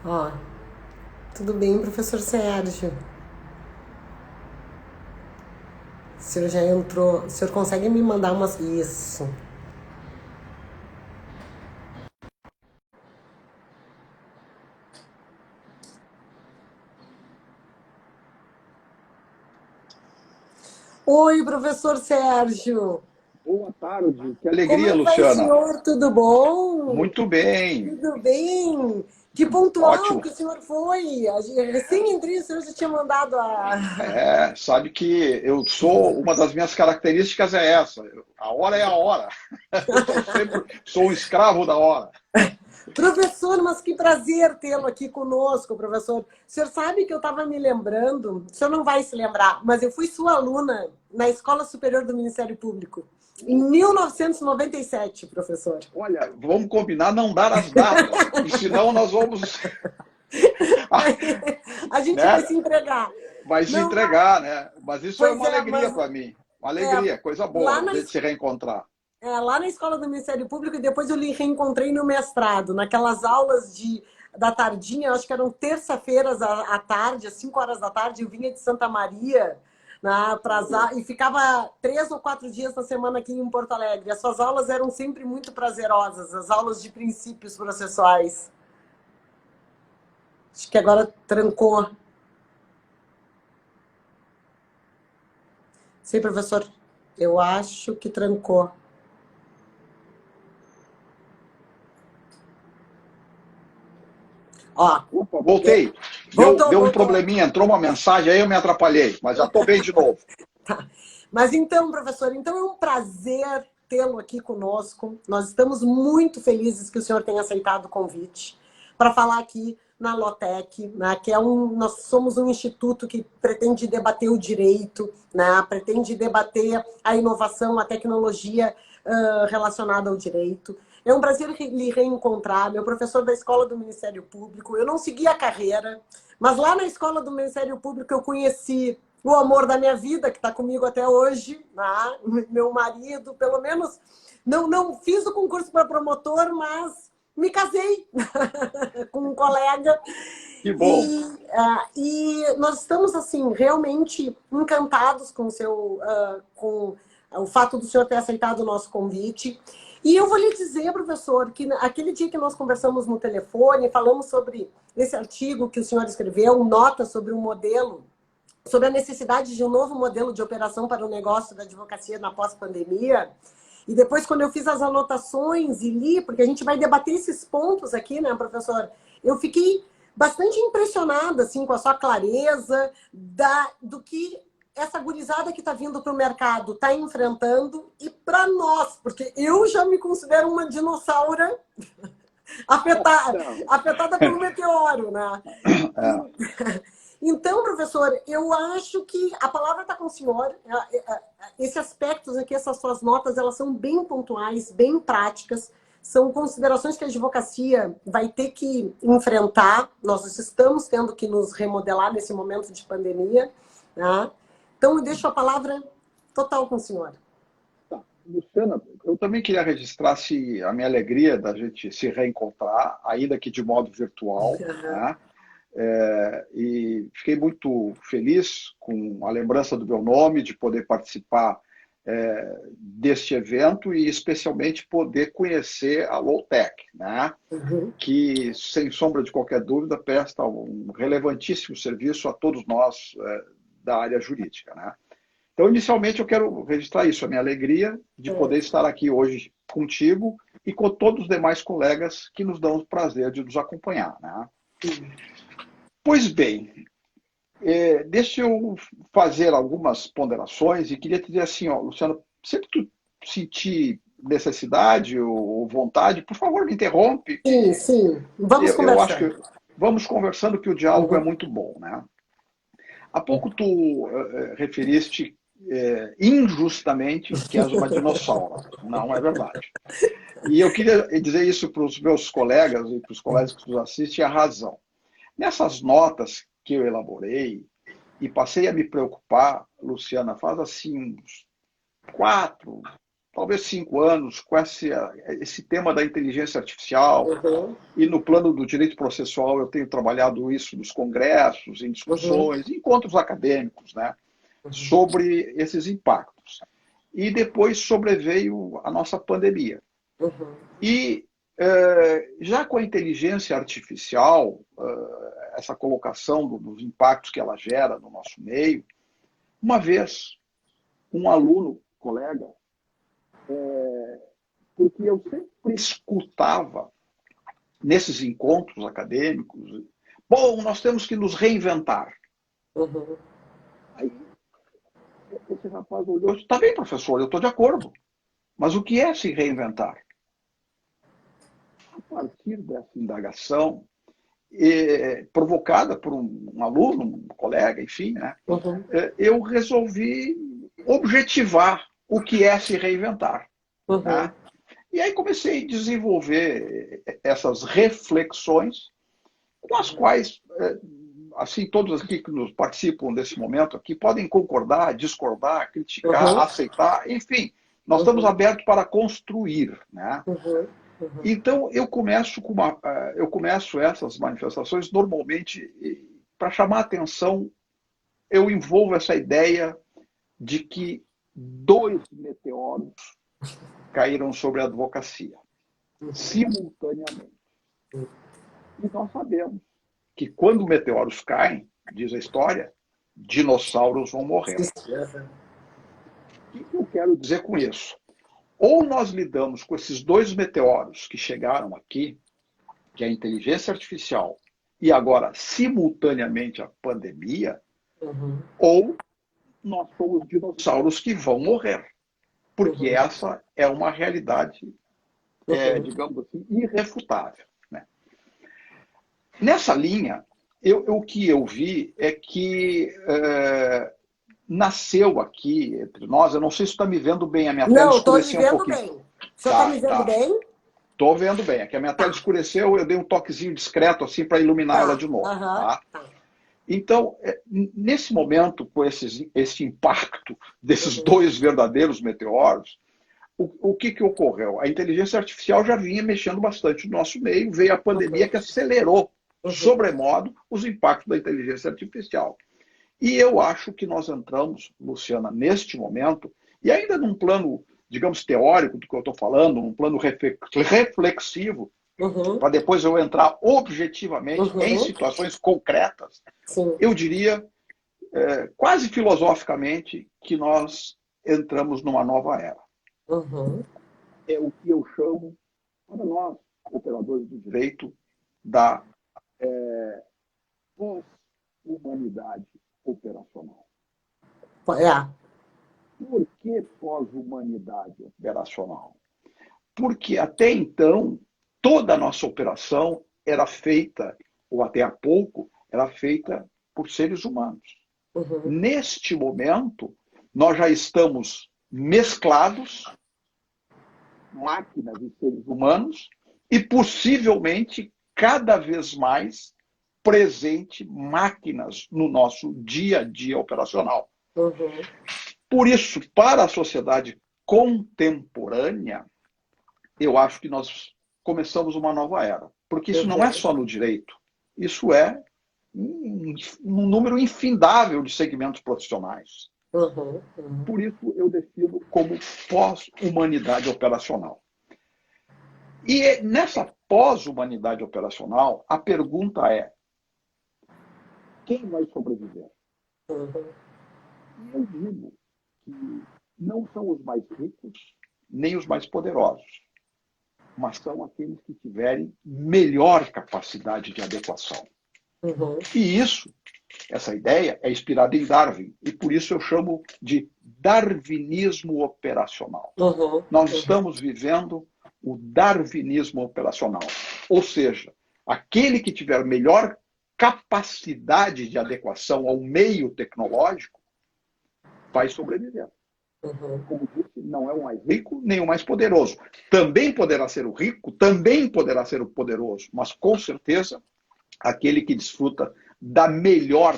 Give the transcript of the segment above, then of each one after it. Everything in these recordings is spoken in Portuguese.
Ó, tudo bem, professor Sérgio? O senhor já entrou. O senhor consegue me mandar umas. Isso. Oi, professor Sérgio. Boa tarde, que alegria, Como vai o Luciana. senhor? Tudo bom? Muito bem, Tudo bem? Que pontual ótimo. que o senhor foi. Recém entrei, o senhor já tinha mandado a. Sabe que eu sou, uma das minhas características é essa, a hora é a hora. Eu sou um escravo da hora. Professor, mas que prazer tê-lo aqui conosco, professor. O senhor sabe que eu estava me lembrando, o senhor não vai se lembrar, mas eu fui sua aluna na Escola Superior do Ministério Público, em 1997, professor. Olha, vamos combinar não dar as datas, porque senão nós vamos, A gente vai né, se entregar. vai se Não, entregar, né? Mas isso é pois uma é, alegria mas para mim, uma é, alegria, coisa lá boa, a na, gente se reencontrar. lá na Escola do Ministério Público e depois eu lhe reencontrei no mestrado, naquelas aulas da tardinha, eu acho que eram terça-feiras à tarde, às 5 horas da tarde, eu vinha de Santa Maria, e ficava 3 ou 4 dias na semana aqui em Porto Alegre. As suas aulas eram sempre muito prazerosas, as aulas de princípios processuais. Acho que agora trancou. Sim, professor, eu acho que trancou. Ó, Opa, é, voltei. voltou, Deu um voltou. probleminha, entrou uma mensagem, aí eu me atrapalhei, mas já estou bem de novo. Tá. Mas então, professor, então é um prazer tê-lo aqui conosco. Nós estamos muito felizes que o senhor tenha aceitado o convite para falar aqui na Lotec, né, que nós somos um instituto que pretende debater o direito, né, pretende debater a inovação, a tecnologia relacionada ao direito. É um prazer lhe reencontrar, meu professor da Escola do Ministério Público. Eu não segui a carreira, mas lá na Escola do Ministério Público eu conheci o amor da minha vida, que está comigo até hoje, né? Meu marido, pelo menos, não fiz o concurso para promotor, mas me casei com um colega Que bom. e nós estamos assim realmente encantados com com o fato do senhor ter aceitado o nosso convite. E eu vou lhe dizer, professor, que aquele dia que nós conversamos no telefone, falamos sobre esse artigo que o senhor escreveu, nota sobre um modelo, sobre a necessidade de um novo modelo de operação para o negócio da advocacia na pós-pandemia. E depois, quando eu fiz as anotações e li, porque a gente vai debater esses pontos aqui, né, professor? Eu fiquei bastante impressionada, assim, com a sua clareza do que essa gurizada que está vindo para o mercado está enfrentando e para nós, porque eu já me considero uma dinossauro afetada, Não. afetada pelo meteoro, né? É. Então, professor, eu acho que a palavra está com o senhor. Esses aspectos aqui, essas suas notas, elas são bem pontuais, bem práticas. São considerações que a advocacia vai ter que enfrentar. Nós estamos tendo que nos remodelar nesse momento de pandemia. Né? Então, eu deixo a palavra total com o senhor. Tá. Luciana, eu também queria registrar a minha alegria da gente se reencontrar, ainda que de modo virtual, né? E fiquei muito feliz com a lembrança do meu nome, de poder participar deste evento e especialmente poder conhecer a Lowtech, né? Uhum. Que, sem sombra de qualquer dúvida, presta um relevantíssimo serviço a todos nós da área jurídica, né? Então, inicialmente, eu quero registrar isso, a minha alegria de poder estar aqui hoje contigo e com todos os demais colegas que nos dão o prazer de nos acompanhar, né? Pois bem, deixa eu fazer algumas ponderações e queria te dizer assim, ó, Luciano, sempre que tu sentir necessidade ou vontade, por favor, me interrompe. Sim, sim. Vamos Eu acho conversando. que vamos conversando que o diálogo é Uhum. muito bom, né? Há pouco tu referiste injustamente que és uma dinossauro. Não é verdade. E eu queria dizer isso para os meus colegas e para os colegas que nos assistem, a razão. Nessas notas que eu elaborei e passei a me preocupar, Luciana, faz assim uns 4, talvez 5 anos, com esse tema da inteligência artificial. Uhum. E no plano do direito processual eu tenho trabalhado isso nos congressos, em discussões, em encontros acadêmicos, né, sobre esses impactos. E depois sobreveio a nossa pandemia. Uhum. E já com a inteligência artificial, essa colocação dos impactos que ela gera no nosso meio, uma vez um aluno, colega, porque eu sempre escutava nesses encontros acadêmicos, bom, nós temos que nos reinventar. Uhum. Aí esse rapaz olhou e disse, tá bem, professor, eu estou de acordo, mas o que é se reinventar? A partir dessa indagação, provocada por um aluno, um colega, enfim, né, Uhum. eu resolvi objetivar o que é se reinventar. Uhum. Né? E aí comecei a desenvolver essas reflexões com as quais, assim, todos aqui que nos participam desse momento aqui podem concordar, discordar, criticar, Uhum. aceitar, enfim, nós estamos abertos para construir, né? Uhum. Então eu começo essas manifestações normalmente para chamar a atenção, eu envolvo essa ideia de que 2 meteoros caíram sobre a advocacia simultaneamente. E nós sabemos que quando meteoros caem, diz a história, dinossauros vão morrer. O que eu quero dizer com isso? Ou nós lidamos com esses 2 meteoros que chegaram aqui, que é a inteligência artificial, e agora, simultaneamente, a pandemia, ou nós somos dinossauros que vão morrer. Porque essa é uma realidade, digamos assim, irrefutável. Né? Nessa linha, o que eu vi é que nasceu aqui entre nós, eu não sei se está me vendo bem, a minha tela Não, estou lhe escureceu um vendo pouquinho. bem. O senhor está me vendo bem? Estou vendo bem. Aqui a minha tela escureceu, eu dei um toquezinho discreto assim para iluminar ela de novo. Tá? Então, nesse momento, com esse impacto desses 2 verdadeiros meteoros, o que ocorreu? A inteligência artificial já vinha mexendo bastante no nosso meio, veio a pandemia que acelerou, sobremodo, os impactos da inteligência artificial. E eu acho que nós entramos, Luciana, neste momento, e ainda num plano, digamos, teórico do que eu estou falando, num plano reflexivo, para depois eu entrar objetivamente em situações concretas, Sim. eu diria, quase filosoficamente, que nós entramos numa nova era. É o que eu chamo, para nós, operadores do direito, da pós-humanidade operacional. Por que pós-humanidade operacional? Porque até então, toda a nossa operação era feita, ou até há pouco, era feita por seres humanos. Neste momento, nós já estamos mesclados, máquinas e seres humanos, e possivelmente, cada vez mais, presente máquinas no nosso dia a dia operacional. Por isso, para a sociedade contemporânea, eu acho que nós começamos uma nova era. Porque isso não é só no direito, isso é um número infindável de segmentos profissionais. Por isso eu defino como pós-humanidade operacional. E nessa pós-humanidade operacional, a pergunta é: quem vai sobreviver? E eu digo que não são os mais ricos, nem os mais poderosos, mas são aqueles que tiverem melhor capacidade de adequação. E essa ideia é inspirada em Darwin, e por isso eu chamo de darwinismo operacional. Nós estamos vivendo o darwinismo operacional, ou seja, aquele que tiver melhor capacidade de adequação ao meio tecnológico vai sobreviver. Como disse, não é o mais rico nem o mais poderoso. Também poderá ser o rico, também poderá ser o poderoso, mas com certeza aquele que desfruta da melhor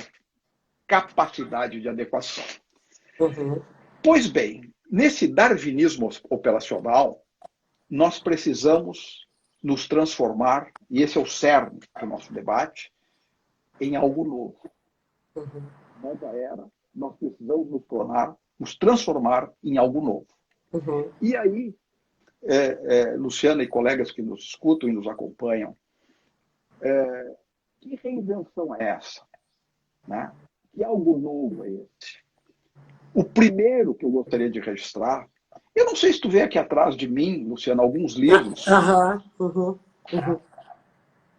capacidade de adequação. Pois bem, nesse darwinismo operacional, nós precisamos nos transformar, e esse é o cerne do nosso debate, em algo novo. Nova era, nós precisamos nos transformar em algo novo. E aí, Luciana e colegas que nos escutam e nos acompanham, que reinvenção é essa? Né? Que algo novo é esse? O primeiro que eu gostaria de registrar, eu não sei se tu vê aqui atrás de mim, Luciana, alguns livros.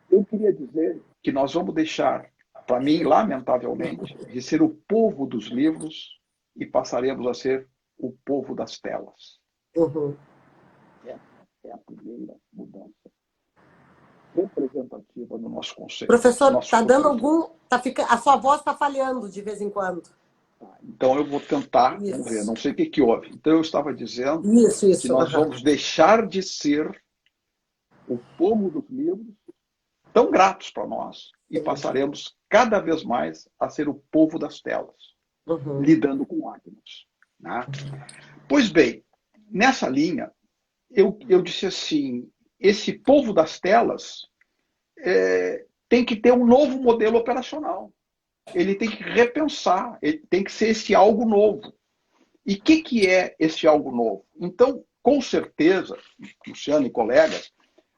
Eu queria dizer que nós vamos deixar, para mim, lamentavelmente, de ser o povo dos livros e passaremos a ser o povo das telas. Essa é a primeira mudança representativa no nosso conceito. Professor, está dando algum... A sua voz está falhando de vez em quando. Então eu vou tentar, vamos ver, não sei o que houve. Então eu estava dizendo que nós vamos deixar de ser o povo dos livros, tão gratos para nós, e passaremos cada vez mais a ser o povo das telas, lidando com máquinas. Né? Pois bem, nessa linha, eu disse assim, esse povo das telas tem que ter um novo modelo operacional. Ele tem que repensar, ele tem que ser esse algo novo. E o que é esse algo novo? Então, com certeza, Luciano e colegas,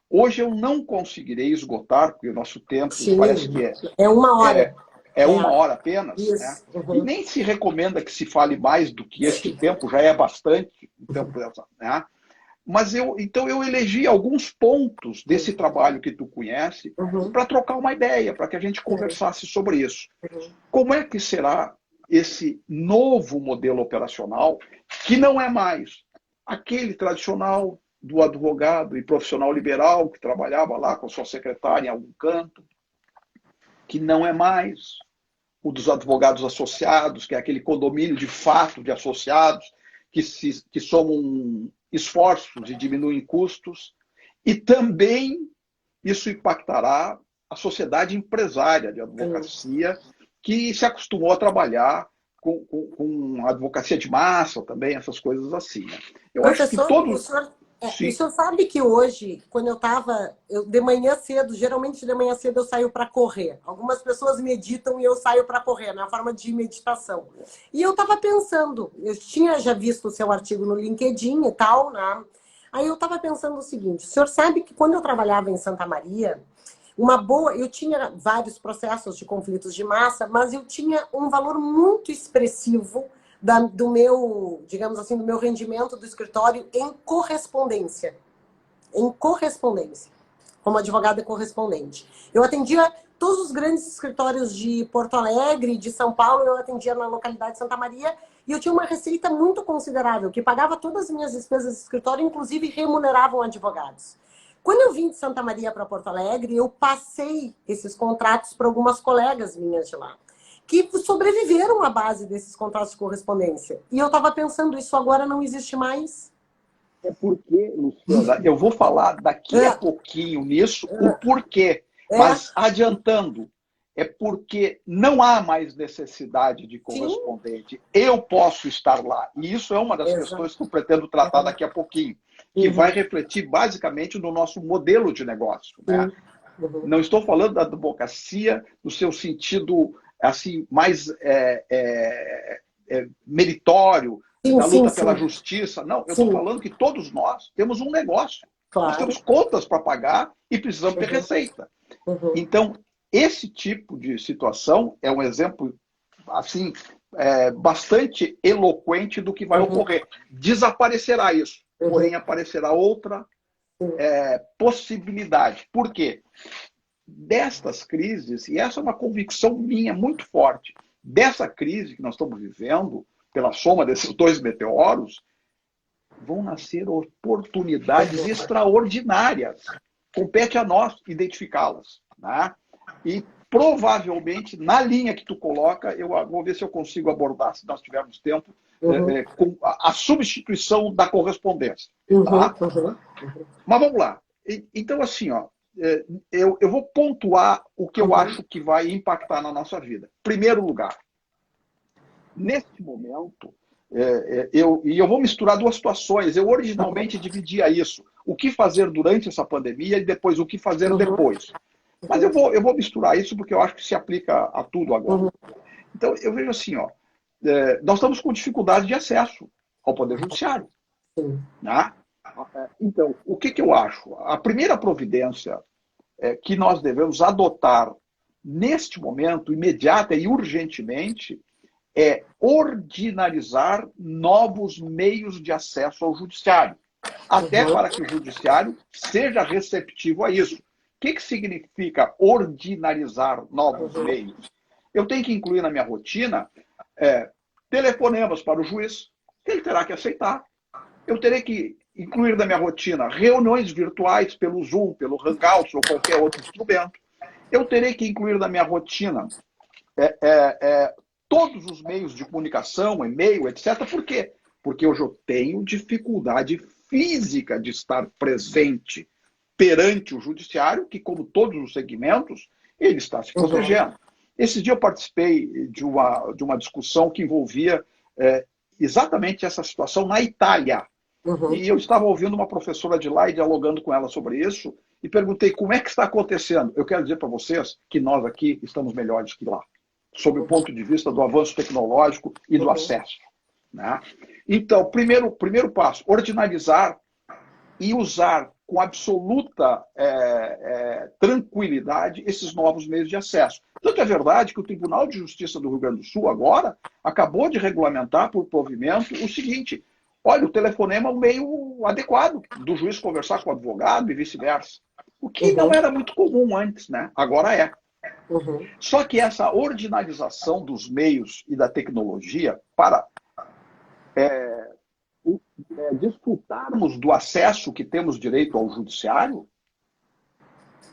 hoje eu não conseguirei esgotar, porque o nosso tempo parece que é uma hora. Uma hora apenas. Né? E nem se recomenda que se fale mais do que este tempo, já é bastante. Então, né? Mas então eu elegi alguns pontos desse trabalho que tu conhece para trocar uma ideia, para que a gente conversasse sobre isso. Como é que será esse novo modelo operacional, que não é mais aquele tradicional do advogado e profissional liberal que trabalhava lá com sua secretária em algum canto, que não é mais o dos advogados associados, que é aquele condomínio de fato de associados que somam esforços e diminuem custos, e também isso impactará a sociedade empresária de advocacia, que se acostumou a trabalhar com advocacia de massa também, essas coisas assim. Né? Eu acho que todos... O senhor sabe que hoje, quando de manhã cedo, geralmente de manhã cedo eu saio para correr. Algumas pessoas meditam e eu saio para correr, na forma de meditação. E eu estava pensando, eu tinha já visto o seu artigo no LinkedIn e tal, né? Aí eu estava pensando o seguinte, o senhor sabe que quando eu trabalhava em Santa Maria, eu tinha vários processos de conflitos de massa, mas eu tinha um valor muito expressivo do meu, digamos assim, do meu rendimento do escritório em correspondência. Em correspondência. Como advogada correspondente. Eu atendia todos os grandes escritórios de Porto Alegre, de São Paulo, eu atendia na localidade de Santa Maria, e eu tinha uma receita muito considerável, que pagava todas as minhas despesas de escritório, inclusive remuneravam advogados. Quando eu vim de Santa Maria para Porto Alegre, eu passei esses contratos para algumas colegas minhas de lá, que sobreviveram à base desses contratos de correspondência. E eu estava pensando, isso agora não existe mais? É porque, Luciana, eu vou falar daqui a pouquinho nisso, o porquê. Mas adiantando, é porque não há mais necessidade de correspondente. Sim. Eu posso estar lá. E isso é uma das questões que eu pretendo tratar daqui a pouquinho, que vai refletir basicamente no nosso modelo de negócio. Né? Não estou falando da advocacia no seu sentido assim, mais meritório, da luta pela justiça. Não, eu estou falando que todos nós temos um negócio. Claro. Nós temos contas para pagar e precisamos ter receita. Então, esse tipo de situação é um exemplo assim, bastante eloquente do que vai ocorrer. Desaparecerá isso, porém aparecerá outra possibilidade. Por quê? Destas crises, e essa é uma convicção minha muito forte, dessa crise que nós estamos vivendo, pela soma desses dois meteoros, vão nascer oportunidades extraordinárias. Compete a nós identificá-las. Né? E provavelmente, na linha que tu coloca, eu vou ver se eu consigo abordar, se nós tivermos tempo, com a substituição da correspondência. Tá? Mas vamos lá. Então, assim, ó, eu vou pontuar o que eu acho que vai impactar na nossa vida. Primeiro lugar, neste momento, E eu vou misturar duas situações. Eu originalmente dividia isso. O que fazer durante essa pandemia e depois o que fazer depois. Mas eu vou misturar isso porque eu acho que se aplica a tudo agora. Então, eu vejo assim, ó, nós estamos com dificuldade de acesso ao Poder Judiciário. Né? Então, o que eu acho? A primeira providência que nós devemos adotar neste momento, imediata e urgentemente, é ordinarizar novos meios de acesso ao judiciário, até para que o judiciário seja receptivo a isso. O que significa ordinarizar novos meios? Eu tenho que incluir na minha rotina telefonemas para o juiz, que ele terá que aceitar. Eu terei que incluir na minha rotina reuniões virtuais pelo Zoom, pelo Hangouts ou qualquer outro instrumento. Eu terei que incluir na minha rotina todos os meios de comunicação, e-mail, etc. Por quê? Porque hoje eu tenho dificuldade física de estar presente perante o judiciário, que, como todos os segmentos, ele está se protegendo. Esse dia eu participei de uma discussão que envolvia exatamente essa situação na Itália. E eu estava ouvindo uma professora de lá e dialogando com ela sobre isso, e perguntei como é que está acontecendo. Eu quero dizer para vocês que nós aqui estamos melhores que lá, sob o ponto de vista do avanço tecnológico e do acesso. Né? Então, primeiro passo, ordinarizar e usar com absoluta tranquilidade esses novos meios de acesso. Tanto é verdade que o Tribunal de Justiça do Rio Grande do Sul agora acabou de regulamentar por provimento o seguinte: olha, o telefonema é um meio adequado do juiz conversar com o advogado e vice-versa. O que não era muito comum antes, né? Agora é. Só que essa ordinarização dos meios e da tecnologia para desfrutarmos do acesso que temos direito ao judiciário,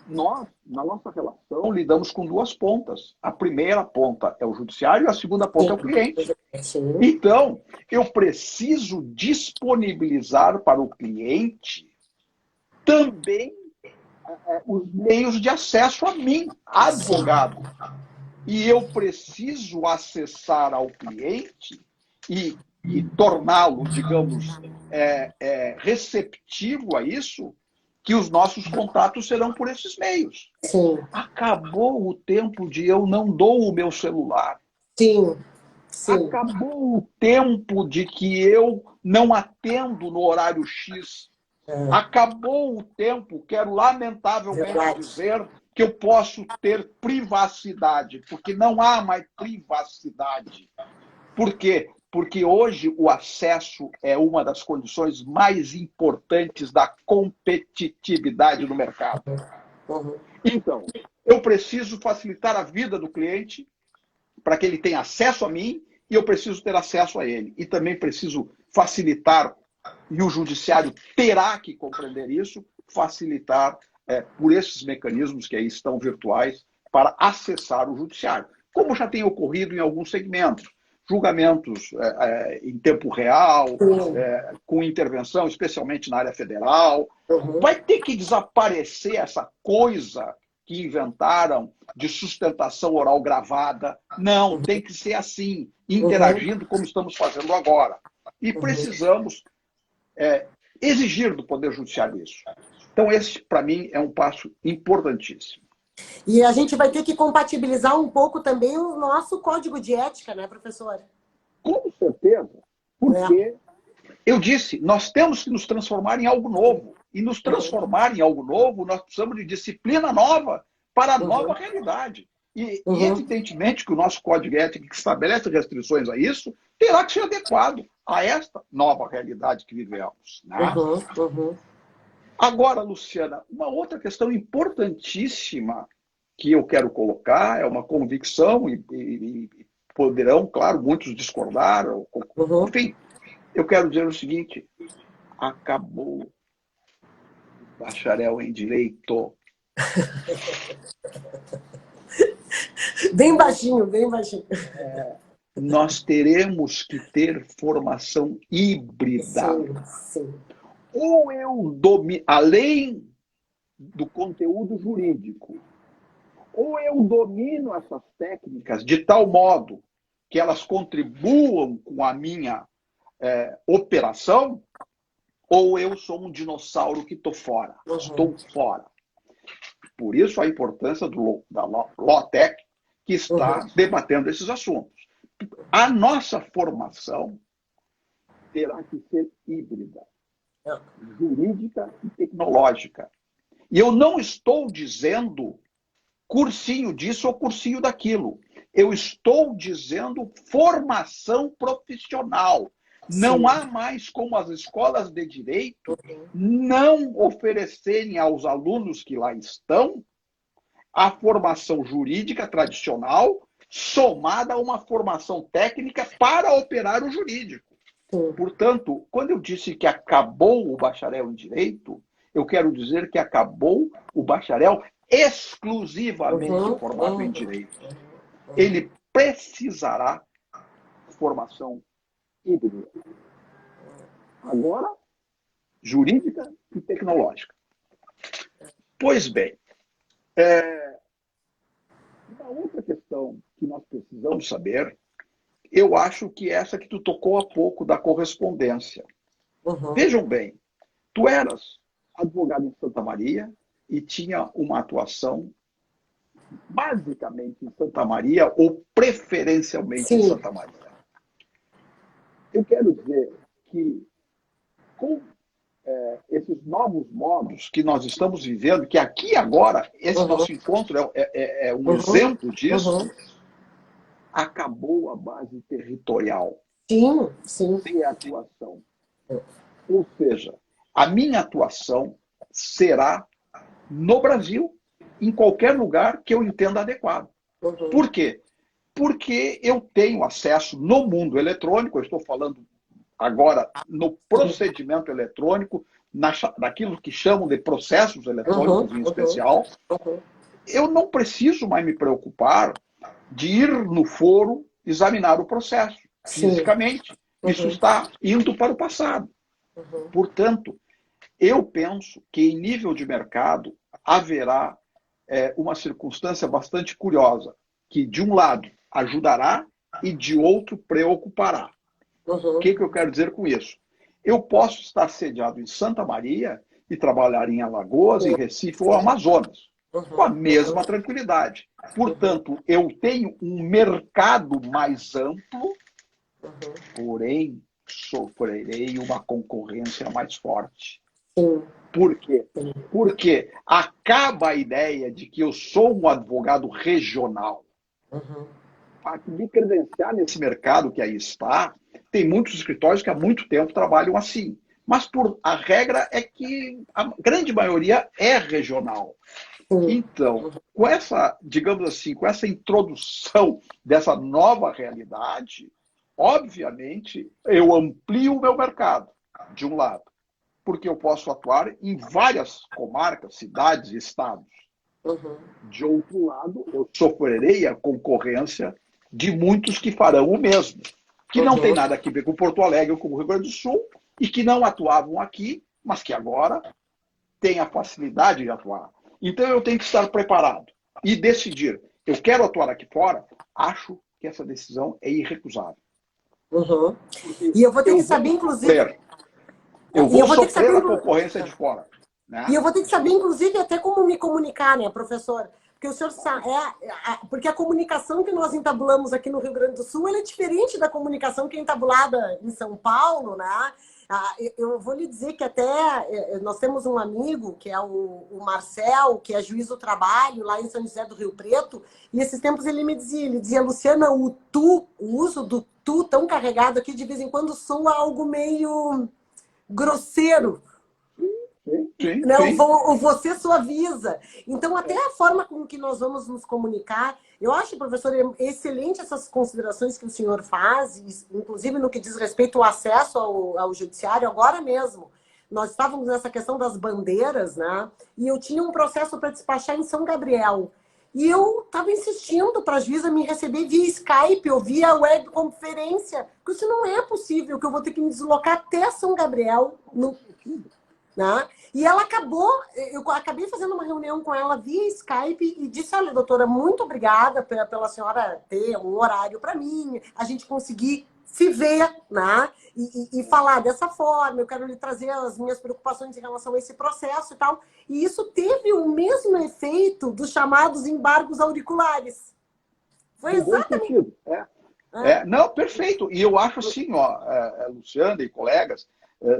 nós, na nossa relação, lidamos com duas pontas. A primeira ponta é o judiciário e a segunda ponta é o cliente. Então, eu preciso disponibilizar para o cliente também os meios de acesso a mim, advogado. E eu preciso acessar ao cliente e torná-lo, digamos, receptivo a isso, que os nossos contatos serão por esses meios. Sim. Acabou o tempo de eu não dou o meu celular. Sim. Sim. Acabou o tempo de que eu não atendo no horário X. Acabou o tempo, quero lamentavelmente dizer, que eu posso ter privacidade, porque não há mais privacidade. Por quê? Porque hoje o acesso é uma das condições mais importantes da competitividade no mercado. Então, eu preciso facilitar a vida do cliente para que ele tenha acesso a mim e eu preciso ter acesso a ele. E também preciso facilitar, e o judiciário terá que compreender isso, facilitar por esses mecanismos que aí estão virtuais para acessar o judiciário. Como já tem ocorrido em alguns segmentos. Julgamentos em tempo real, com intervenção, especialmente na área federal. Vai ter que desaparecer essa coisa que inventaram de sustentação oral gravada. Não, tem que ser assim, interagindo como estamos fazendo agora. E precisamos exigir do Poder Judiciário isso. Então, esse, para mim, é um passo importantíssimo. E a gente vai ter que compatibilizar um pouco também o nosso código de ética, né, professor? Com certeza. Porque, eu disse, nós temos que nos transformar em algo novo. E nos transformar em algo novo, nós precisamos de disciplina nova para a nova realidade. E, evidentemente, que o nosso código de ética, que estabelece restrições a isso, terá que ser adequado a esta nova realidade que vivemos. Né? Agora, Luciana, uma outra questão importantíssima que eu quero colocar, é uma convicção, e poderão, claro, muitos discordar, enfim, eu quero dizer o seguinte: acabou o bacharel em Direito. Bem baixinho, bem baixinho. Nós teremos que ter formação híbrida. Sim. Ou eu domino, além do conteúdo jurídico, ou eu domino essas técnicas de tal modo que elas contribuam com a minha operação, ou eu sou um dinossauro que estou fora, estou fora. Por isso a importância da LawTech, que está debatendo esses assuntos. A nossa formação terá que ser híbrida, jurídica e tecnológica. E eu não estou dizendo cursinho disso ou cursinho daquilo. Eu estou dizendo formação profissional. Sim. Não há mais como as escolas de direito não oferecerem aos alunos que lá estão a formação jurídica tradicional somada a uma formação técnica para operar o jurídico. Portanto, quando eu disse que acabou o bacharel em direito, eu quero dizer que acabou o bacharel exclusivamente formado em direito. Ele precisará de formação híbrida. Agora, jurídica e tecnológica. Pois bem, uma outra questão que nós precisamos saber, eu acho que essa que tu tocou há pouco, da correspondência. Vejam bem, tu eras advogado em Santa Maria e tinha uma atuação basicamente em Santa Maria ou preferencialmente em Santa Maria. Eu quero dizer que com esses novos modos que nós estamos vivendo, que aqui agora, esse nosso encontro é um exemplo disso, acabou a base territorial. Sim. Sem atuação. Ou seja, a minha atuação será no Brasil, em qualquer lugar que eu entenda adequado. Por quê? Porque eu tenho acesso no mundo eletrônico, eu estou falando agora no procedimento eletrônico, naquilo que chamam de processos eletrônicos em especial. Eu não preciso mais me preocupar de ir no foro examinar o processo fisicamente. Isso está indo para o passado. Portanto, eu penso que em nível de mercado haverá uma circunstância bastante curiosa, que de um lado ajudará e de outro preocupará. O que eu quero dizer com isso? Eu posso estar sediado em Santa Maria e trabalhar em Alagoas, em Recife ou Amazonas, com a mesma tranquilidade. Portanto, eu tenho um mercado mais amplo, porém sofrerei uma concorrência mais forte. Por quê? Porque acaba a ideia de que eu sou um advogado regional. Para me credenciar nesse mercado que aí está, tem muitos escritórios que há muito tempo trabalham assim. Mas a regra é que a grande maioria é regional. Então, com essa, digamos assim, com essa introdução dessa nova realidade, obviamente, eu amplio o meu mercado, de um lado, porque eu posso atuar em várias comarcas, cidades e estados. De outro lado, eu sofrerei a concorrência de muitos que farão o mesmo, que não tem nada a ver com Porto Alegre ou com o Rio Grande do Sul, e que não atuavam aqui, mas que agora têm a facilidade de atuar. Então eu tenho que estar preparado e decidir. Eu quero atuar aqui fora, acho que essa decisão é irrecusável. E eu vou ter que saber, inclusive... Eu vou sofrer a concorrência de fora. Né? E eu vou ter que saber, inclusive, até como me comunicar, né, professor? Porque o senhor sabe, porque a comunicação que nós entabulamos aqui no Rio Grande do Sul, ela é diferente da comunicação que é entabulada em São Paulo, né? Eu vou lhe dizer que até nós temos um amigo, que é o Marcel, que é juiz do trabalho lá em São José do Rio Preto, e esses tempos ele dizia, Luciana, o uso do tu tão carregado aqui de vez em quando soa algo meio grosseiro. Sim. O você suaviza. Então, até a forma com que nós vamos nos comunicar, eu acho, professor, excelente essas considerações que o senhor faz, inclusive no que diz respeito ao acesso ao judiciário, agora mesmo. Nós estávamos nessa questão das bandeiras, né? E eu tinha um processo para despachar em São Gabriel. E eu estava insistindo para a juíza me receber via Skype ou via webconferência, porque isso não é possível, que eu vou ter que me deslocar até São Gabriel, né? E ela eu acabei fazendo uma reunião com ela via Skype e disse, olha, doutora, muito obrigada pela senhora ter um horário para mim, a gente conseguir se ver, né? E falar dessa forma, eu quero lhe trazer as minhas preocupações em relação a esse processo e tal. E isso teve o mesmo efeito dos chamados embargos auriculares. Foi No bom exatamente. sentido. Não, perfeito. E eu acho assim, ó, Luciana e colegas,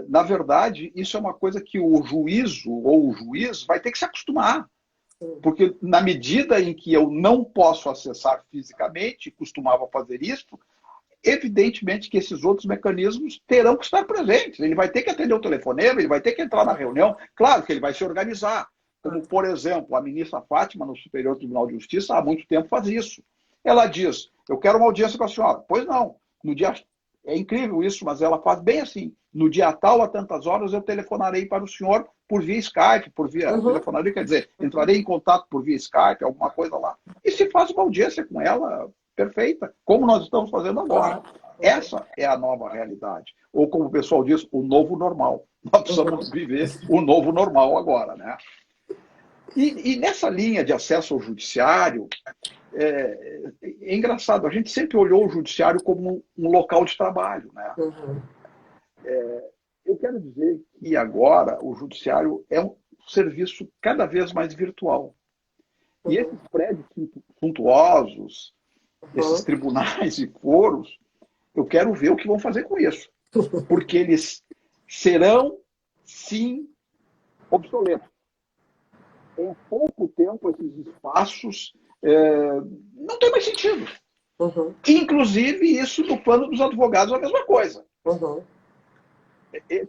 na verdade, isso é uma coisa que o juízo ou o juiz vai ter que se acostumar. Porque na medida em que eu não posso acessar fisicamente, costumava fazer isso, evidentemente que esses outros mecanismos terão que estar presentes. Ele vai ter que atender o telefonema, ele vai ter que entrar na reunião. Claro que ele vai se organizar. Como, por exemplo, a ministra Fátima, no Superior Tribunal de Justiça, há muito tempo faz isso. Ela diz, eu quero uma audiência com a senhora. Pois não. No dia... É incrível isso, mas ela faz bem assim. No dia tal, a tantas horas, eu telefonarei para o senhor por via Skype, por via telefonaria, quer dizer, entrarei em contato por via Skype, alguma coisa lá. E se faz uma audiência com ela perfeita, como nós estamos fazendo agora. Essa é a nova realidade. Ou como o pessoal diz, o novo normal. Nós precisamos viver o novo normal agora, né? E nessa linha de acesso ao judiciário, é engraçado, a gente sempre olhou o judiciário como um local de trabalho, né? Eu quero dizer que agora o judiciário é um serviço cada vez mais virtual. E esses prédios suntuosos, esses tribunais e foros, eu quero ver o que vão fazer com isso. Porque eles serão, sim, obsoletos. Em pouco tempo, esses espaços não tem mais sentido. Inclusive, isso no plano dos advogados é a mesma coisa. Esses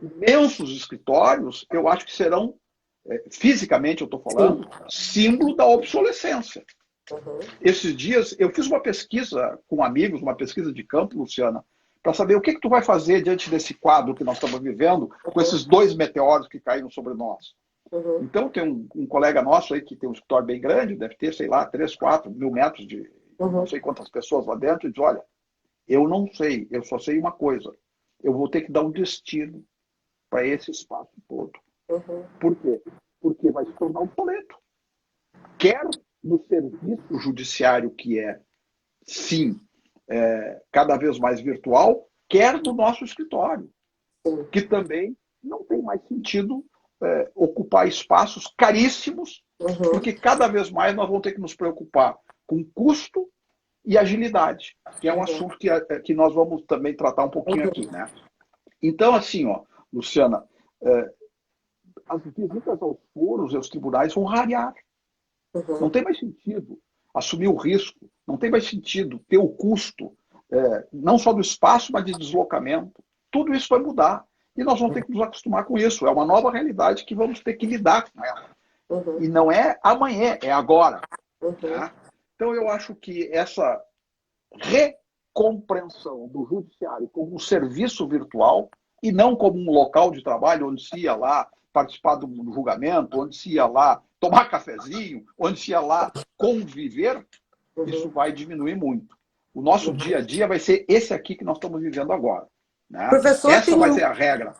imensos escritórios, eu acho que serão, fisicamente eu estou falando, símbolo da obsolescência. Esses dias, eu fiz uma pesquisa com amigos, uma pesquisa de campo, Luciana, para saber o que tu vai fazer diante desse quadro que nós estamos vivendo, com esses 2 meteoros que caíram sobre nós. Então, tem um colega nosso aí que tem um escritório bem grande, deve ter, sei lá, 3, 4 mil metros de não sei quantas pessoas lá dentro, e diz, olha, eu não sei, eu só sei uma coisa, eu vou ter que dar um destino para esse espaço todo. Por quê? Porque vai se tornar obsoleto. Quer no serviço judiciário, que é, sim, cada vez mais virtual, quer no nosso escritório, que também não tem mais sentido ocupar espaços caríssimos, porque cada vez mais nós vamos ter que nos preocupar com custo e agilidade, que é um assunto que nós vamos também tratar um pouquinho aqui, né? Então, assim, ó, Luciana, as visitas aos foros e aos tribunais vão rarear. Não tem mais sentido assumir o risco, não tem mais sentido ter o custo, não só do espaço, mas de deslocamento. Tudo isso vai mudar. E nós vamos ter que nos acostumar com isso. É uma nova realidade que vamos ter que lidar com ela. E não é amanhã, é agora. Tá? Então, eu acho que essa recompreensão do judiciário como um serviço virtual e não como um local de trabalho onde se ia lá participar do julgamento, onde se ia lá tomar cafezinho, onde se ia lá conviver, isso vai diminuir muito. O nosso dia a dia vai ser esse aqui que nós estamos vivendo agora. Né? Professor, essa vai ser a regra.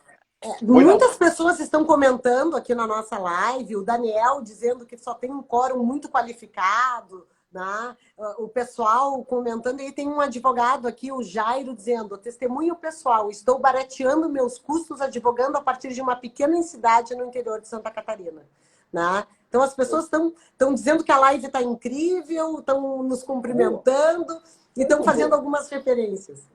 Muitas pessoas estão comentando aqui na nossa live, o Daniel dizendo que só tem um quórum muito qualificado, né? O pessoal comentando, e tem um advogado aqui, o Jairo, dizendo, testemunho pessoal, estou barateando meus custos advogando a partir de uma pequena cidade no interior de Santa Catarina. Né? Então as pessoas estão dizendo que a live está incrível, estão nos cumprimentando e estão fazendo algumas referências.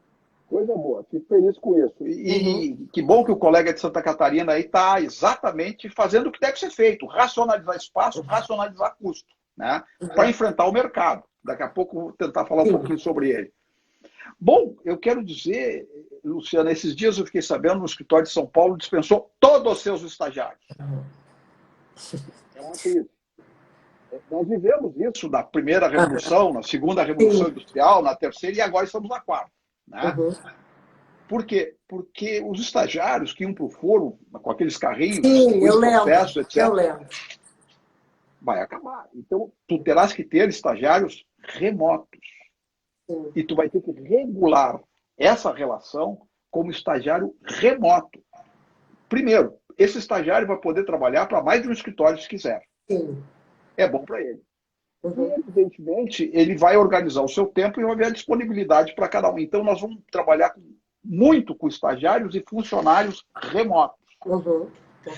Coisa boa, fico feliz com isso. E que bom que o colega de Santa Catarina aí está exatamente fazendo o que deve ser feito, racionalizar espaço, racionalizar custo, né? Para enfrentar o mercado. Daqui a pouco vou tentar falar um pouquinho sobre ele. Bom, eu quero dizer, Luciana, esses dias eu fiquei sabendo, no escritório de São Paulo dispensou todos os seus estagiários. Nós vivemos isso na primeira revolução, na segunda revolução industrial, na terceira, e agora estamos na quarta. Né? Por quê? Porque os estagiários que iam para o foro, com aqueles carrinhos, processo, etc., vai acabar. Então, tu terás que ter estagiários remotos. E tu vai ter que regular essa relação como estagiário remoto. Primeiro, esse estagiário vai poder trabalhar para mais de um escritório se quiser. É bom para ele. E, evidentemente, ele vai organizar o seu tempo e vai ver a disponibilidade para cada um. Então, nós vamos trabalhar muito com estagiários e funcionários remotos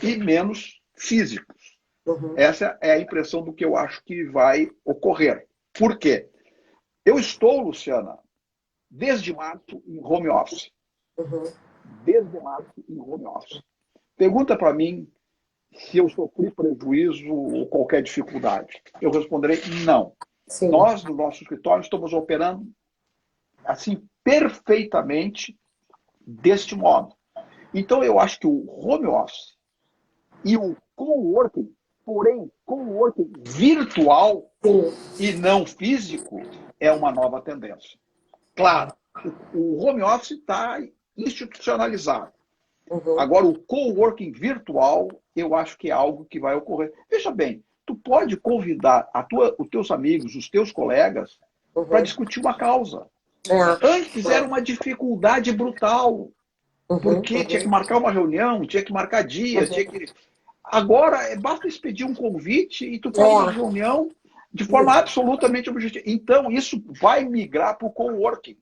e menos físicos. Essa é a impressão do que eu acho que vai ocorrer. Por quê? Eu estou, Luciana, desde março em home office. Desde março em home office. Pergunta para mim se eu sofri prejuízo ou qualquer dificuldade. Eu responderei não. Sim. Nós, no nosso escritório, estamos operando assim perfeitamente deste modo. Então, eu acho que o home office e o coworking, porém, coworking virtual e não físico, é uma nova tendência. Claro, o home office está institucionalizado. Agora, o coworking virtual, eu acho que é algo que vai ocorrer. Veja bem, tu pode convidar os teus amigos, os teus colegas, para discutir uma causa. Antes era uma dificuldade brutal, porque tinha que marcar uma reunião, tinha que marcar dia, tinha que... Agora, basta expedir um convite e tu faz uma reunião de forma absolutamente objetiva. Então, isso vai migrar para o coworking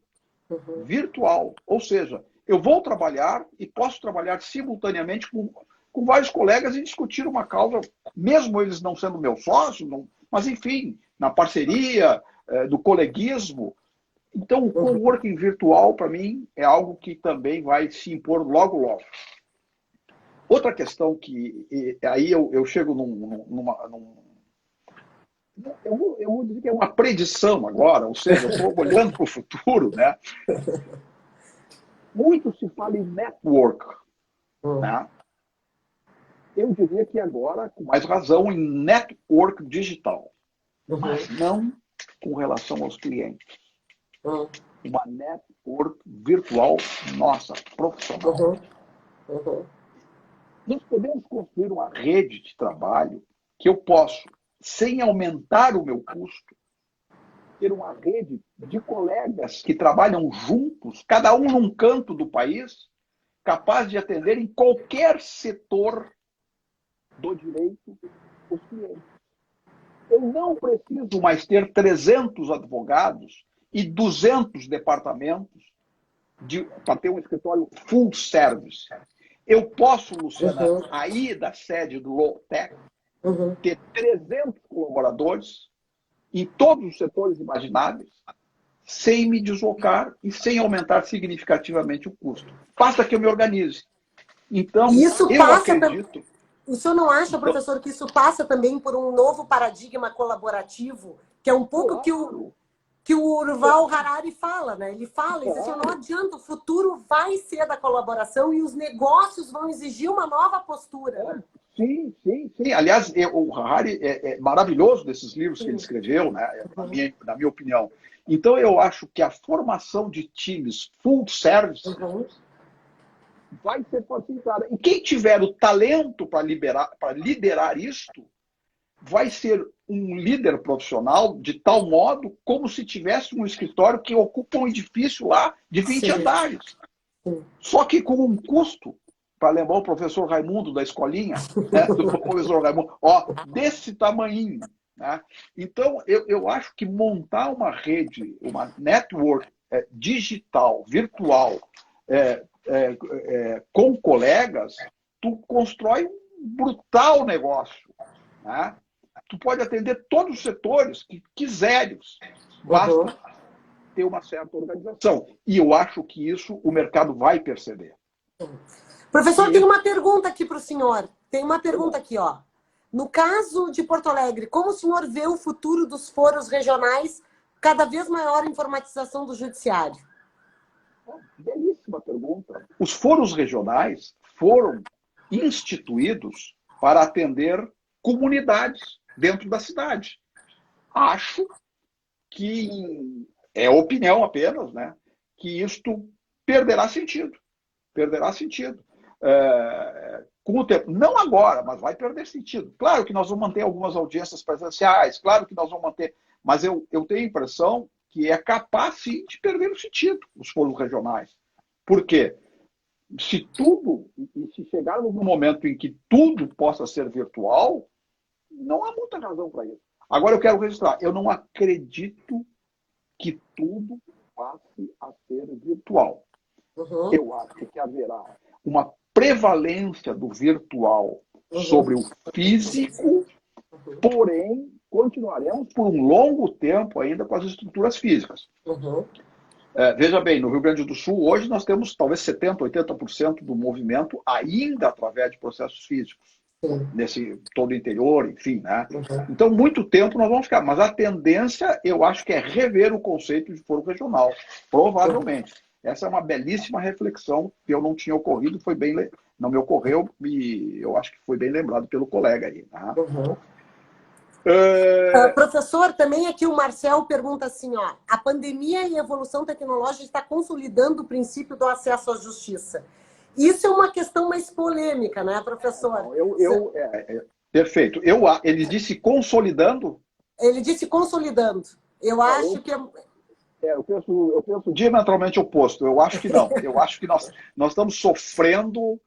virtual. Ou seja, eu vou trabalhar e posso trabalhar simultaneamente com vários colegas e discutir uma causa, mesmo eles não sendo meu sócio, mas, enfim, na parceria, do coleguismo. Então, o coworking virtual, para mim, é algo que também vai se impor logo, logo. Outra questão que aí eu chego eu vou dizer que é uma predição agora, ou seja, eu estou olhando para o futuro, né? Muito se fala em network, né? Eu diria que agora, com mais razão, em network digital, mas não com relação aos clientes. Uma network virtual nossa, profissional. Nós podemos construir uma rede de trabalho que eu posso, sem aumentar o meu custo, ter uma rede de colegas que trabalham juntos, cada um num canto do país, capaz de atender em qualquer setor do direito os clientes. Eu não preciso mais ter 300 advogados e 200 departamentos para ter um escritório full service. Eu posso, Luciana, aí da sede do Lowtech, ter 300 colaboradores em todos os setores imagináveis, sem me deslocar e sem aumentar significativamente o custo. Basta que eu me organize. Então, eu acredito... O senhor não acha, professor, que isso passa também por um novo paradigma colaborativo, que é um pouco que o Yuval Harari fala, né? Ele fala, ele diz assim, não adianta, o futuro vai ser da colaboração e os negócios vão exigir uma nova postura. Sim. Aliás, o Harari é maravilhoso desses livros que ele escreveu, né? Na minha opinião. Então, eu acho que a formação de times full service vai ser facilitada. E quem tiver o talento para liderar isto, vai ser um líder profissional de tal modo como se tivesse um escritório que ocupa um edifício lá de 20 andares. Só que com um custo, para lembrar o professor Raimundo da escolinha, né, do professor Raimundo, desse tamanhinho. Né? Então, eu acho que montar uma rede, uma network digital, virtual, com colegas, tu constrói um brutal negócio. Né? Tu pode atender todos os setores que quiseres. Basta ter uma certa organização. E eu acho que isso o mercado vai perceber. Professor, tem uma pergunta aqui para o senhor. Tem uma pergunta aqui, ó. No caso de Porto Alegre, como o senhor vê o futuro dos foros regionais, cada vez maior informatização do judiciário? Belíssima pergunta. Os foros regionais foram instituídos para atender comunidades dentro da cidade. Acho que é opinião apenas, né? Que isto perderá sentido. Perderá sentido. Com o tempo. Não agora, mas vai perder sentido. Claro que nós vamos manter algumas audiências presenciais, claro que nós vamos manter, mas eu tenho a impressão que é capaz, sim, de perder o sentido os foros regionais. Por quê? Se chegarmos no momento em que tudo possa ser virtual, não há muita razão para isso. Agora eu quero registrar, eu não acredito que tudo passe a ser virtual. Uhum. Eu acho que haverá uma prevalência do virtual sobre o físico, porém, continuaremos por um longo tempo ainda com as estruturas físicas. Uhum. Veja bem, no Rio Grande do Sul, hoje nós temos talvez 70%, 80% do movimento ainda através de processos físicos. Sim. Nesse todo o interior, enfim, né? Uhum. Então, muito tempo nós vamos ficar. Mas a tendência, eu acho que é rever o conceito de foro regional. Provavelmente. Essa é uma belíssima reflexão que eu não tinha ocorrido, não me ocorreu, e eu acho que foi bem lembrado pelo colega aí. Né? Uhum. Professor, também aqui o Marcel pergunta assim, ó, a pandemia e a evolução tecnológica está consolidando o princípio do acesso à justiça. Isso é uma questão mais polêmica, né, professor? Perfeito. Ele disse consolidando? Ele disse consolidando. Eu acho que... Eu penso diametralmente oposto. Eu acho que não. Eu acho que nós estamos sofrendo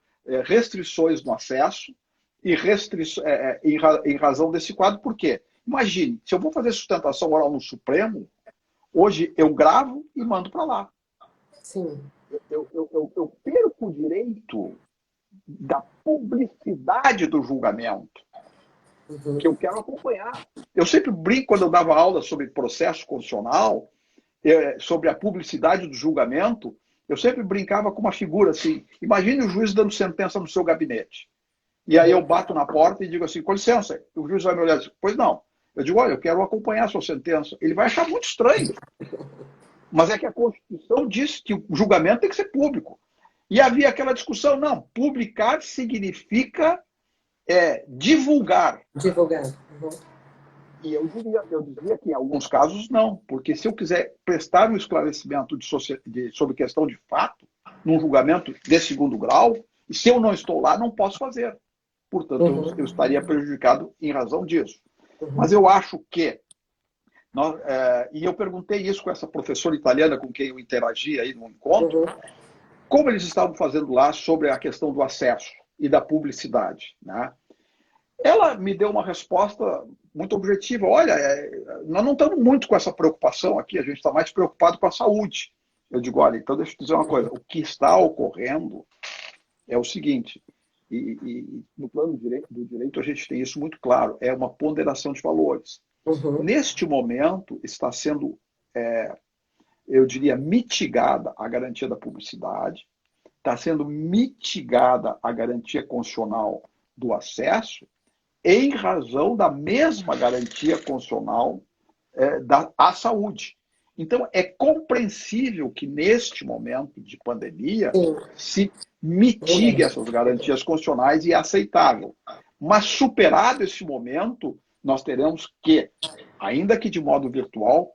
restrições no acesso e em razão desse quadro. Por quê? Imagine, se eu vou fazer sustentação oral no Supremo, hoje eu gravo e mando para lá. Sim. Eu perco o direito da publicidade do julgamento, que eu quero acompanhar. Eu sempre brinco quando eu dava aula sobre processo constitucional, sobre a publicidade do julgamento, eu sempre brincava com uma figura assim, imagine o juiz dando sentença no seu gabinete. E aí eu bato na porta e digo assim, com licença, o juiz vai me olhar e dizer, pois não. Eu digo, olha, eu quero acompanhar a sua sentença. Ele vai achar muito estranho. Mas é que a Constituição diz que o julgamento tem que ser público. E havia aquela discussão, não, publicar significa divulgar. Divulgar. Uhum. E eu dizia que em alguns casos não, porque se eu quiser prestar um esclarecimento sobre questão de fato, num julgamento de segundo grau, e se eu não estou lá, não posso fazer. Portanto, eu estaria prejudicado em razão disso. Mas eu acho que, e eu perguntei isso com essa professora italiana com quem eu interagi aí no encontro, como eles estavam fazendo lá sobre a questão do acesso e da publicidade, né? Ela me deu uma resposta muito objetiva. Olha, nós não estamos muito com essa preocupação aqui, a gente está mais preocupado com a saúde. Eu digo, olha, então deixa eu te dizer uma coisa. O que está ocorrendo é o seguinte, e no plano do direito a gente tem isso muito claro, é uma ponderação de valores. Neste momento está sendo, eu diria, mitigada a garantia da publicidade, está sendo mitigada a garantia constitucional do acesso, em razão da mesma garantia constitucional à saúde. Então, é compreensível que, neste momento de pandemia, se mitigue essas garantias constitucionais e é aceitável. Mas, superado esse momento, nós teremos que, ainda que de modo virtual,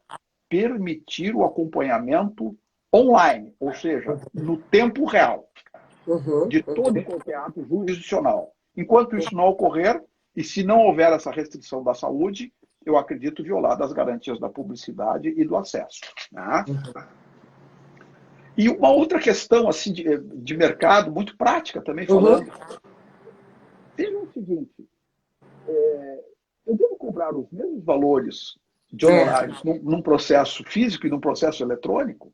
permitir o acompanhamento online, ou seja, no tempo real, de todo e qualquer ato jurisdicional. Enquanto isso não ocorrer, e se não houver essa restrição da saúde, eu acredito violar as garantias da publicidade e do acesso. Né? E uma outra questão assim, de mercado, muito prática também falando. Veja o seguinte, eu devo cobrar os mesmos valores de honorários num processo físico e num processo eletrônico?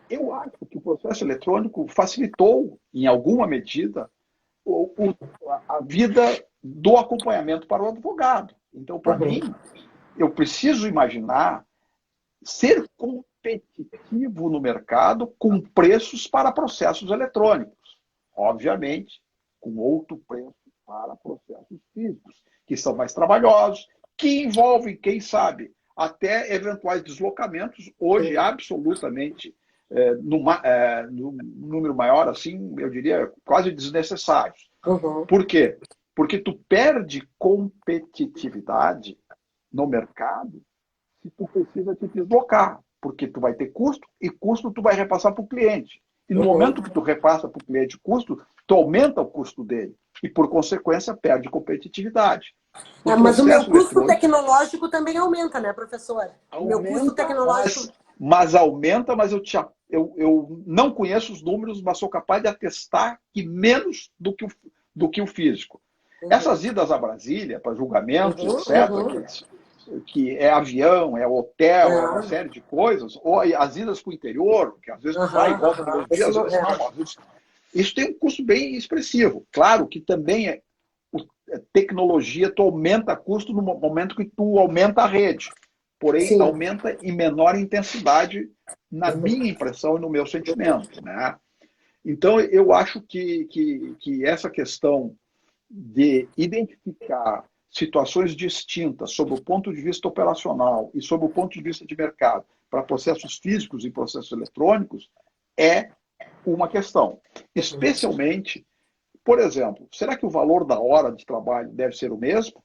Eu acho que o processo eletrônico facilitou, em alguma medida, a vida do acompanhamento para o advogado. Então, para mim, eu preciso imaginar ser competitivo no mercado com preços para processos eletrônicos. Obviamente, com outro preço para processos físicos, que são mais trabalhosos, que envolvem, quem sabe, até eventuais deslocamentos, hoje absolutamente num número maior, assim, eu diria, quase desnecessários. Por quê? Porque tu perde competitividade no mercado se tu precisa te deslocar, porque tu vai ter custo e custo tu vai repassar para o cliente. E no momento que tu repassa para o cliente custo, tu aumenta o custo dele e, por consequência, perde competitividade. Mas o meu custo tecnológico também aumenta, né, professor? O meu custo tecnológico... Mas aumenta, mas eu não conheço os números, mas sou capaz de atestar que menos do que o físico. Essas idas a Brasília, para julgamentos, etc., uhum. que é avião, é hotel, é uma série de coisas, ou as idas para o interior, que às vezes tu vai e volta no mesmo dia, às vezes não, às vezes... Isso tem um custo bem expressivo. Claro que também tecnologia, tu aumenta custo no momento que tu aumenta a rede, porém Sim. aumenta em menor intensidade, na minha impressão e no meu sentimento, né? Então, eu acho que essa questão de identificar situações distintas sob o ponto de vista operacional e sob o ponto de vista de mercado para processos físicos e processos eletrônicos é uma questão. Especialmente, por exemplo, será que o valor da hora de trabalho deve ser o mesmo?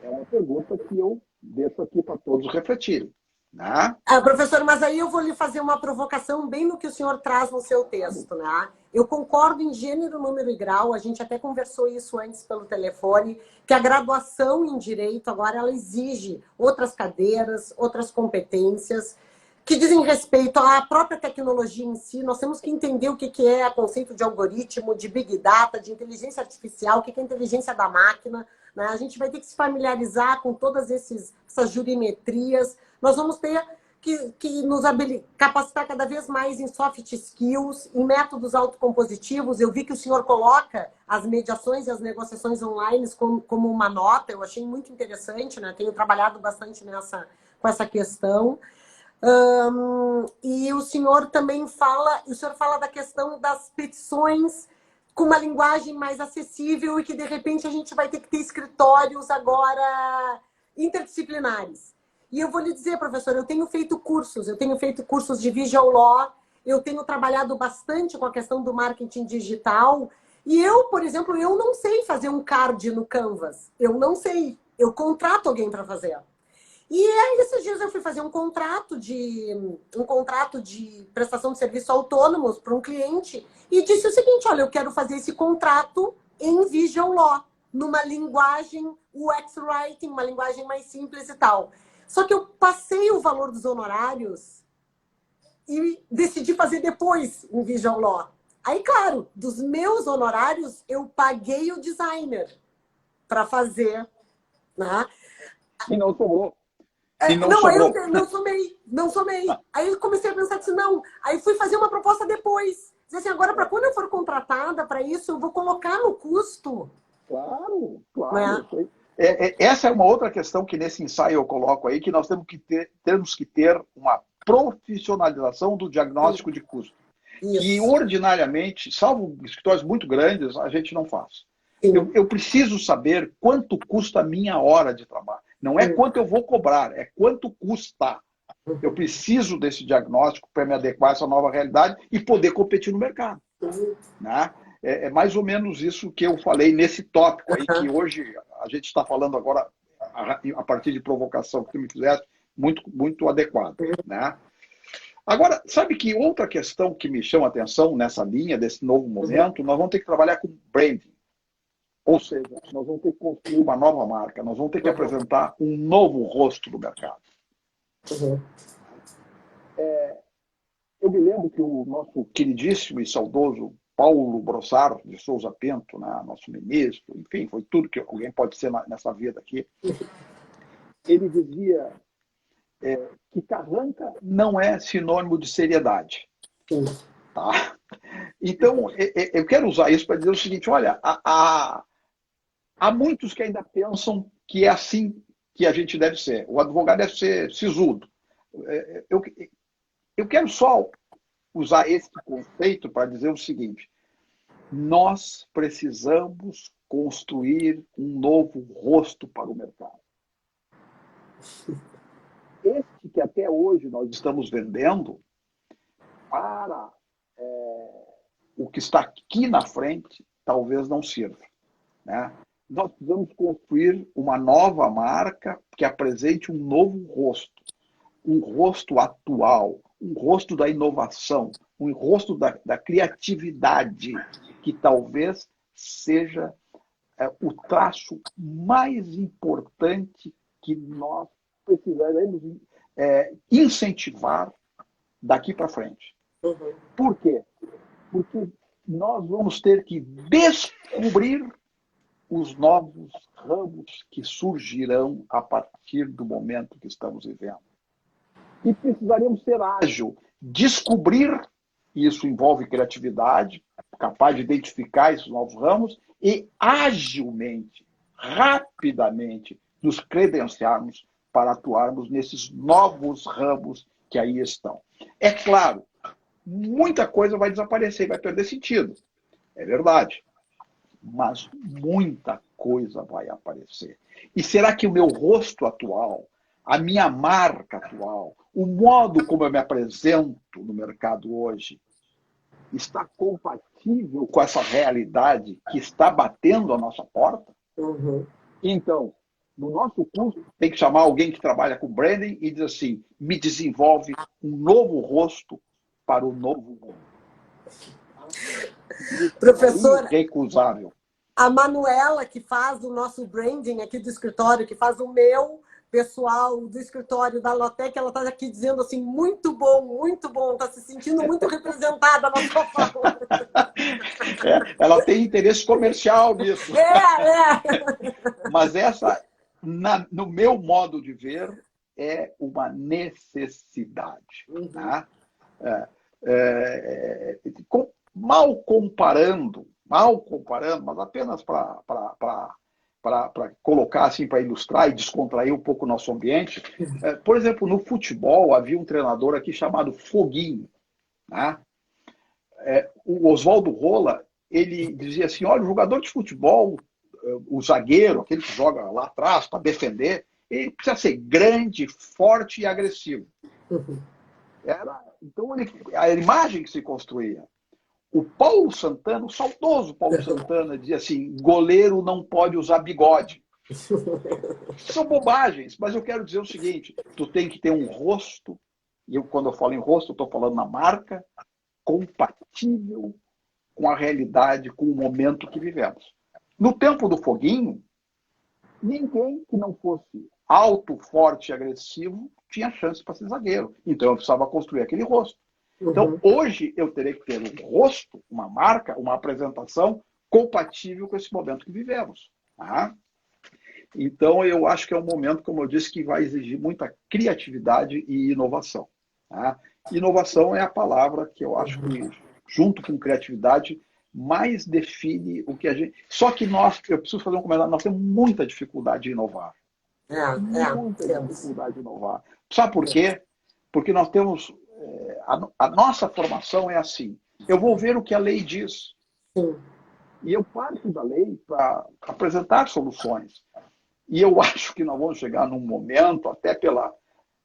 É uma pergunta que eu deixo aqui para todos refletirem. Né? Professor, mas aí eu vou lhe fazer uma provocação bem no que o senhor traz no seu texto, né? Eu concordo em gênero, número e grau, a gente até conversou isso antes pelo telefone, que a graduação em Direito agora ela exige outras cadeiras, outras competências, que dizem respeito à própria tecnologia em si. Nós temos que entender o que é o conceito de algoritmo, de Big Data, de inteligência artificial, o que é a inteligência da máquina, né? A gente vai ter que se familiarizar com todas essas jurimetrias. Nós vamos ter que nos capacitar cada vez mais em soft skills, em métodos autocompositivos. Eu vi que o senhor coloca as mediações e as negociações online como uma nota, eu achei muito interessante, né? Tenho trabalhado bastante com essa questão. E o senhor também fala da questão das petições com uma linguagem mais acessível e que, de repente, a gente vai ter que ter escritórios agora interdisciplinares. E eu vou lhe dizer, professor, eu tenho feito cursos de Visual Law, eu tenho trabalhado bastante com a questão do marketing digital, e eu, por exemplo, eu não sei fazer um card no Canvas, eu não sei, eu contrato alguém para fazer. E aí, esses dias eu fui fazer um contrato de prestação de serviço autônomos para um cliente e disse o seguinte, olha, eu quero fazer esse contrato em Visual Law, numa linguagem UX Writing, uma linguagem mais simples e tal. Só que eu passei o valor dos honorários e decidi fazer depois em Visual Law. Aí, claro, dos meus honorários, eu paguei o designer para fazer, né? E não sobrou. Aí eu não somei. Aí eu comecei a pensar assim, não. Aí fui fazer uma proposta depois. Dizer assim, agora, para quando eu for contratada para isso, eu vou colocar no custo. Claro, Né? claro. Essa é uma outra questão que nesse ensaio eu coloco aí, que nós temos que ter uma profissionalização do diagnóstico de custo. Isso. Que ordinariamente, salvo escritórios muito grandes, a gente não faz. Eu preciso saber quanto custa a minha hora de trabalho. Não é quanto eu vou cobrar, é quanto custa. Eu preciso desse diagnóstico para me adequar a essa nova realidade e poder competir no mercado. Né? É mais ou menos isso que eu falei nesse tópico aí, que hoje a gente está falando agora, a partir de provocação que tu me fizeste, muito, muito adequado. Né? Agora, sabe que outra questão que me chama a atenção nessa linha, desse novo momento, nós vamos ter que trabalhar com branding. Ou seja, nós vamos ter que construir uma nova marca, nós vamos ter que apresentar um novo rosto do mercado. Eu me lembro que o nosso queridíssimo e saudoso Paulo Brossard de Souza Pinto, né, nosso ministro, enfim, foi tudo que alguém pode ser nessa vida aqui, ele dizia que carranca não é sinônimo de seriedade. Tá? Então, eu quero usar isso para dizer o seguinte, olha, há muitos que ainda pensam que é assim que a gente deve ser. O advogado deve ser sisudo. Eu quero só usar esse conceito para dizer o seguinte, nós precisamos construir um novo rosto para o mercado. Este que até hoje nós estamos vendendo para o que está aqui na frente talvez não sirva. Né? Nós precisamos construir uma nova marca que apresente um novo rosto. Um rosto atual, um rosto da inovação, um rosto da criatividade, que talvez seja o traço mais importante que nós precisaremos incentivar daqui para frente. Por quê? Porque nós vamos ter que descobrir os novos ramos que surgirão a partir do momento que estamos vivendo. E precisaremos ser ágil, descobrir, e isso envolve criatividade, capaz de identificar esses novos ramos, e agilmente, rapidamente, nos credenciarmos para atuarmos nesses novos ramos que aí estão. É claro, muita coisa vai desaparecer, vai perder sentido. É verdade. Mas muita coisa vai aparecer. E será que o meu rosto atual, a minha marca atual, o modo como eu me apresento no mercado hoje, está compatível com essa realidade que está batendo a nossa porta? Uhum. Então, no nosso curso, tem que chamar alguém que trabalha com branding e dizer assim, me desenvolve um novo rosto para o novo mundo. Professor, É irrecusável. a Manuela, que faz o nosso branding aqui do escritório, que faz o meu pessoal do escritório da Lotec, ela está aqui dizendo assim, muito bom, está se sentindo muito representada na sua fala. Ela tem interesse comercial nisso. Mas essa, no meu modo de ver, é uma necessidade. Uhum. Tá? Mal comparando, mas apenas para colocar assim, para ilustrar e descontrair um pouco o nosso ambiente. Por exemplo, no futebol havia um treinador aqui chamado Foguinho. Né? O Oswaldo Rola, ele dizia assim, olha, o jogador de futebol, o zagueiro, aquele que joga lá atrás para defender, ele precisa ser grande, forte e agressivo. Uhum. Então, a imagem que se construía. O Paulo Santana, o saudoso Paulo Santana, dizia assim, goleiro não pode usar bigode. São bobagens, mas eu quero dizer o seguinte, tu tem que ter um rosto, e quando eu falo em rosto, eu estou falando na marca, compatível com a realidade, com o momento que vivemos. No tempo do Foguinho, ninguém que não fosse alto, forte e agressivo tinha chance para ser zagueiro. Então eu precisava construir aquele rosto. Então, hoje eu terei que ter um rosto, uma marca, uma apresentação compatível com esse momento que vivemos. Tá? Então, eu acho que é um momento, como eu disse, que vai exigir muita criatividade e inovação. Tá? Inovação é a palavra que eu acho que, junto com criatividade, mais define o que a gente... Só que eu preciso fazer um comentário, nós temos muita dificuldade de inovar. Muita dificuldade de inovar. Sabe por quê? Porque nós temos... A nossa formação é assim. Eu vou ver o que a lei diz. Sim. E eu parto da lei para apresentar soluções. E eu acho que nós vamos chegar num momento, até pela...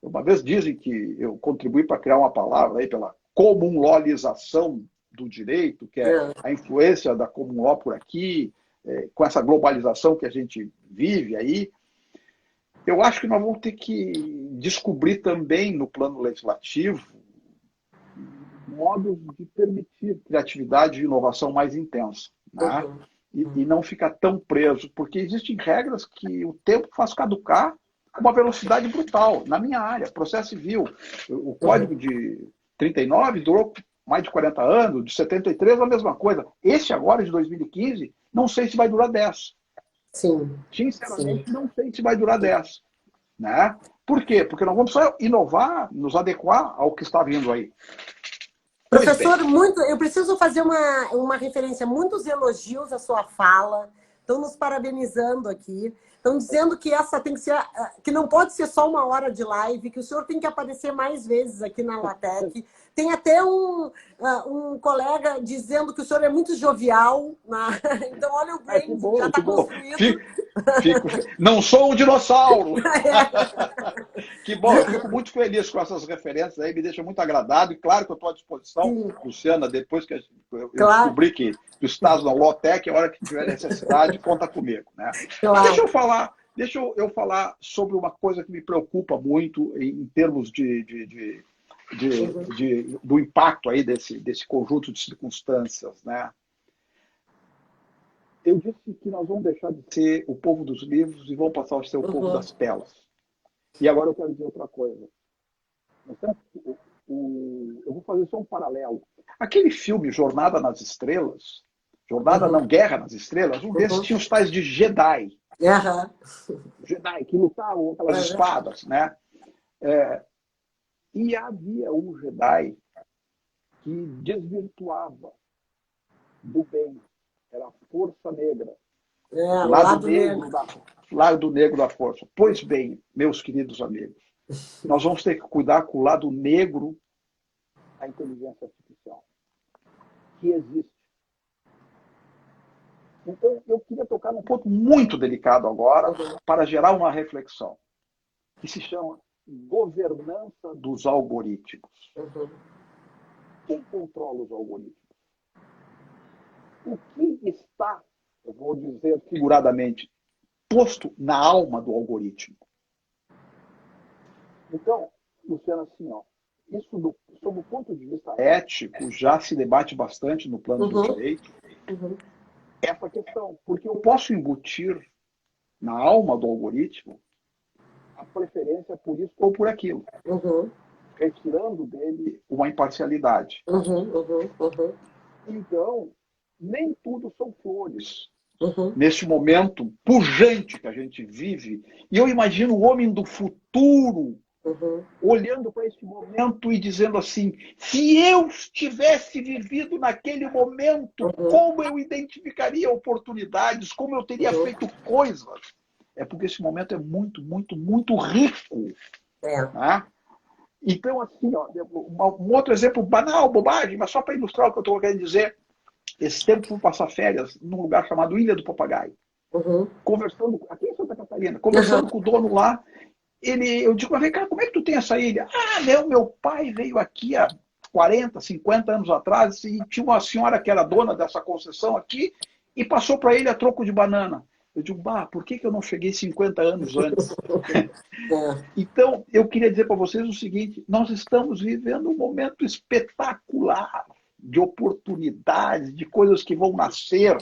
Uma vez dizem que eu contribuí para criar uma palavra aí pela comunlolização do direito, que é a influência da common law por aqui, com essa globalização que a gente vive aí. Eu acho que nós vamos ter que descobrir também no plano legislativo modos de permitir criatividade e inovação mais intensa. Né? E não ficar tão preso, porque existem regras que o tempo faz caducar com uma velocidade brutal. Na minha área, processo civil, o Código de 39 durou mais de 40 anos, de 73 a mesma coisa. Esse agora, de 2015, não sei se vai durar 10. Sim. Sinceramente, não sei se vai durar 10. Né? Por quê? Porque nós vamos só inovar, nos adequar ao que está vindo aí. Professor, eu preciso fazer uma referência, muitos elogios à sua fala, estão nos parabenizando aqui, estão dizendo que essa tem que ser, que não pode ser só uma hora de live, que o senhor tem que aparecer mais vezes aqui na LATEC. Tem até um colega dizendo que o senhor é muito jovial, né? Então olha o branding, já está construído. Não sou um dinossauro! Que bom, eu fico muito feliz com essas referências aí, me deixa muito agradado, e claro que eu estou à disposição, Luciana, depois que eu descobri que tu estás na LATEC, a hora que tiver necessidade, conta comigo. Né? Claro. Deixa eu falar sobre uma coisa que me preocupa muito em termos do impacto aí desse conjunto de circunstâncias. Né? Eu disse que nós vamos deixar de ser o povo dos livros e vamos passar a ser o povo das telas. E agora eu quero dizer outra coisa. Eu vou fazer só um paralelo. Aquele filme Jornada nas Estrelas, Jornada não, Guerra nas Estrelas, um desses tinha os tais de Jedi. Jedi, que lutavam com aquelas espadas, né? E havia um Jedi que desvirtuava do bem. Era a força negra. Lado negro da força. Pois bem, meus queridos amigos, nós vamos ter que cuidar com o lado negro da inteligência artificial, que existe. Então, eu queria tocar num ponto muito delicado agora, para gerar uma reflexão, que se chama governança dos algoritmos. Quem controla os algoritmos? O que está, eu vou dizer figuradamente, posto na alma do algoritmo? Então, Luciano, assim, isso sob o ponto de vista ético, já se debate bastante no plano do direito, essa questão. Porque eu posso embutir na alma do algoritmo a preferência por isso ou por aquilo, retirando dele uma imparcialidade. Então, nem tudo são flores. Neste momento pujante que a gente vive, e eu imagino o homem do futuro olhando para esse momento e dizendo assim: se eu tivesse vivido naquele momento, como eu identificaria oportunidades, como eu teria feito coisas. É porque esse momento é muito, muito, muito rico. Né? Então, assim, um outro exemplo banal, bobagem, mas só para ilustrar o que eu estou querendo dizer. Esse tempo fui passar férias num lugar chamado Ilha do Papagaio. Conversando, aqui em Santa Catarina, conversando com o dono lá. Eu digo, mas vem cá, como é que tu tem essa ilha? Meu pai veio aqui há 40, 50 anos atrás e tinha uma senhora que era dona dessa concessão aqui e passou para ele a troco de banana. Eu digo, por que eu não cheguei 50 anos antes? Então, eu queria dizer para vocês o seguinte: nós estamos vivendo um momento espetacular de oportunidades, de coisas que vão nascer.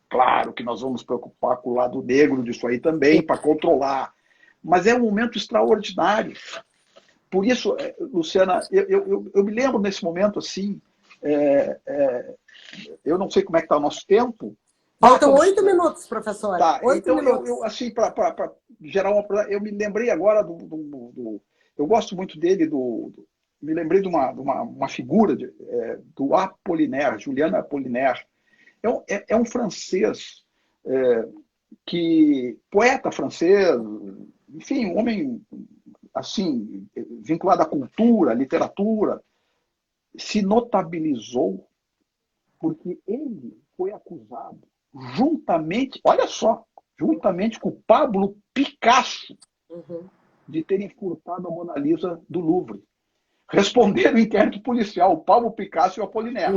Claro que nós vamos nos preocupar com o lado negro disso aí também, para controlar. Mas é um momento extraordinário. Por isso, Luciana, eu me lembro nesse momento assim, eu não sei como é que está o nosso tempo. Faltam 8 minutos, professor. Tá, 8 então minutos. eu assim, para gerar eu me lembrei agora eu gosto muito dele, me lembrei de uma figura do Apollinaire, Julian Apollinaire. É um francês, poeta francês, enfim, um homem assim, vinculado à cultura, à literatura, se notabilizou porque ele foi acusado olha só, juntamente com Pablo Picasso, de terem furtado a Mona Lisa do Louvre. Responderam o inquérito policial, o Pablo Picasso e o Apollinaire.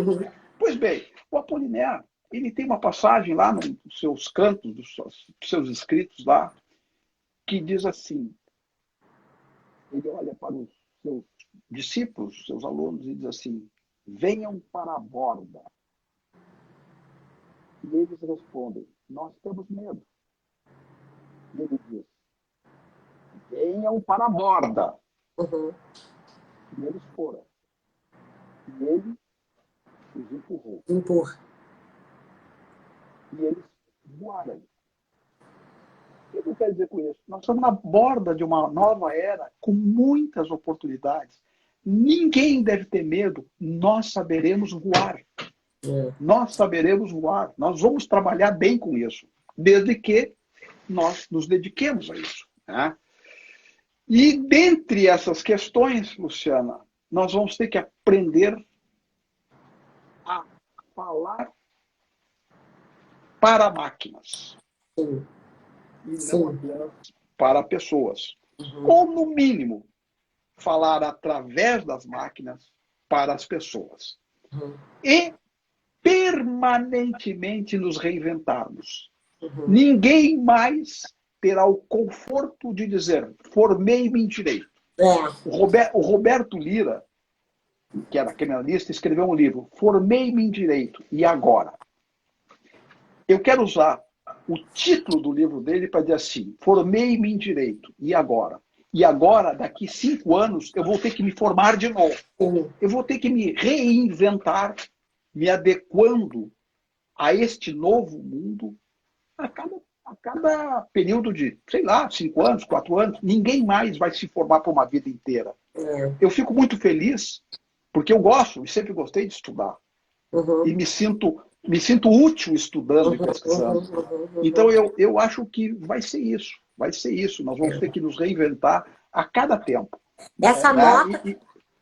Pois bem, o Apollinaire, ele tem uma passagem lá nos seus cantos, dos seus escritos lá, que diz assim, ele olha para os seus discípulos, seus alunos, e diz assim: venham para a borda. E eles respondem: nós temos medo. E ele diz: venham para a borda. E eles foram. E ele os empurrou. E eles voaram. O que eu quero dizer com isso? Nós estamos na borda de uma nova era com muitas oportunidades. Ninguém deve ter medo. Nós saberemos voar. Nós saberemos voar. Nós vamos trabalhar bem com isso, desde que nós nos dediquemos a isso. Né? E dentre essas questões, Luciana, nós vamos ter que aprender a falar para máquinas. E não apenas para pessoas. Ou, no mínimo, falar através das máquinas para as pessoas. E permanentemente nos reinventarmos. Ninguém mais terá o conforto de dizer: formei-me em direito. O Roberto Lira, que era criminalista, escreveu um livro, Formei-me em Direito, e agora? Eu quero usar o título do livro dele para dizer assim: formei-me em Direito, e agora? E agora, daqui 5 anos, eu vou ter que me formar de novo. Eu vou ter que me reinventar, me adequando a este novo mundo a cada período de, sei lá, 5 anos, 4 anos. Ninguém mais vai se formar para uma vida inteira. Eu fico muito feliz, porque eu gosto e sempre gostei de estudar. E me sinto útil estudando e pesquisando. Então, eu acho que vai ser isso. Vai ser isso. Nós vamos ter que nos reinventar a cada tempo. Essa nota,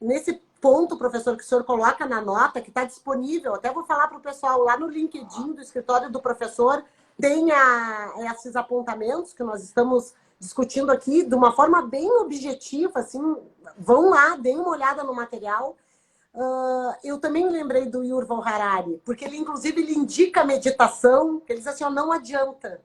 nesse ponto, professor, que o senhor coloca na nota, que está disponível, até vou falar para o pessoal, lá no LinkedIn do escritório do professor, tem esses apontamentos que nós estamos discutindo aqui de uma forma bem objetiva, assim, vão lá, deem uma olhada no material. Eu também lembrei do Yuval Harari, porque ele, inclusive, ele indica a meditação, ele diz assim, ó, não adianta.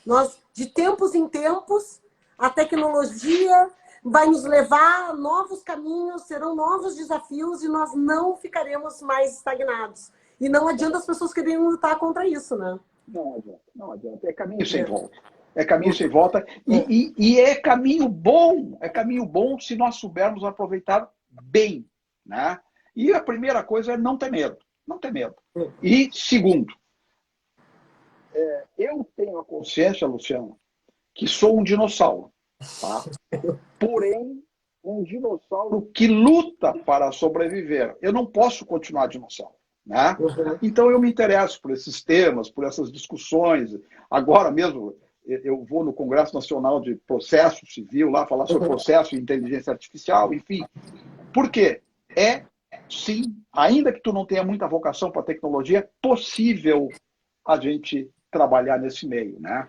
Nós, de tempos em tempos, a tecnologia vai nos levar a novos caminhos, serão novos desafios e nós não ficaremos mais estagnados. E não adianta as pessoas quererem lutar contra isso, né? Não adianta. É caminho sem volta. É caminho sem volta. E é caminho bom se nós soubermos aproveitar bem, né? E a primeira coisa é não ter medo. Não ter medo. E segundo, eu tenho a consciência, Luciano, que sou um dinossauro. Tá? Porém, um dinossauro que luta para sobreviver. Eu não posso continuar dinossauro. Né? Então eu me interesso por esses temas, por essas discussões. Agora mesmo eu vou no Congresso Nacional de Processo Civil lá falar sobre processo e inteligência artificial, enfim. Por quê? Sim, ainda que tu não tenha muita vocação para tecnologia, é possível a gente trabalhar nesse meio, né?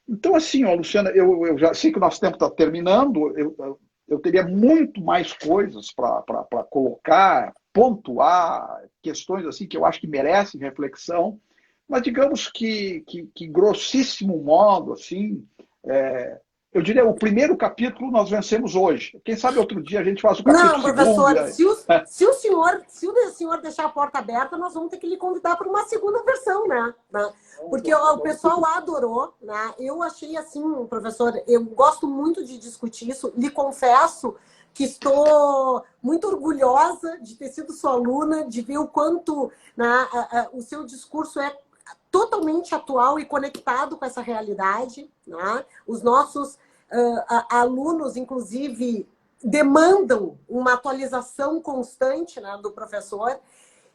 Então, assim, ó, Luciana, eu já sei que o nosso tempo está terminando, eu teria muito mais coisas para colocar, pontuar, questões assim que eu acho que merecem reflexão, mas digamos que grossíssimo modo, assim, eu diria, o primeiro capítulo nós vencemos hoje. Quem sabe outro dia a gente faz o capítulo Não, professor, segundo. se o senhor deixar a porta aberta, nós vamos ter que lhe convidar para uma segunda versão, né? Porque o pessoal adorou, né? Eu achei assim, professor, eu gosto muito de discutir isso. Lhe confesso que estou muito orgulhosa de ter sido sua aluna, de ver o quanto, né, o seu discurso é totalmente atual e conectado com essa realidade, né? Os nossos alunos, inclusive, demandam uma atualização constante, né, do professor.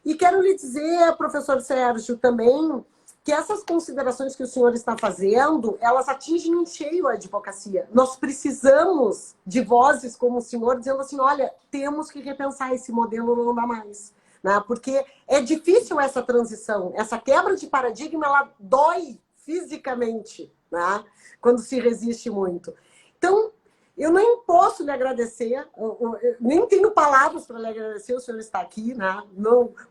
E quero lhe dizer, professor Sérgio, também, que essas considerações que o senhor está fazendo, elas atingem em cheio a advocacia. Nós precisamos de vozes como o senhor dizendo assim, olha, temos que repensar esse modelo, não dá mais. Né? Porque é difícil essa transição, essa quebra de paradigma, ela dói fisicamente, né? Quando se resiste muito. Então, eu nem posso lhe agradecer, eu nem tenho palavras para lhe agradecer, o senhor está aqui, né?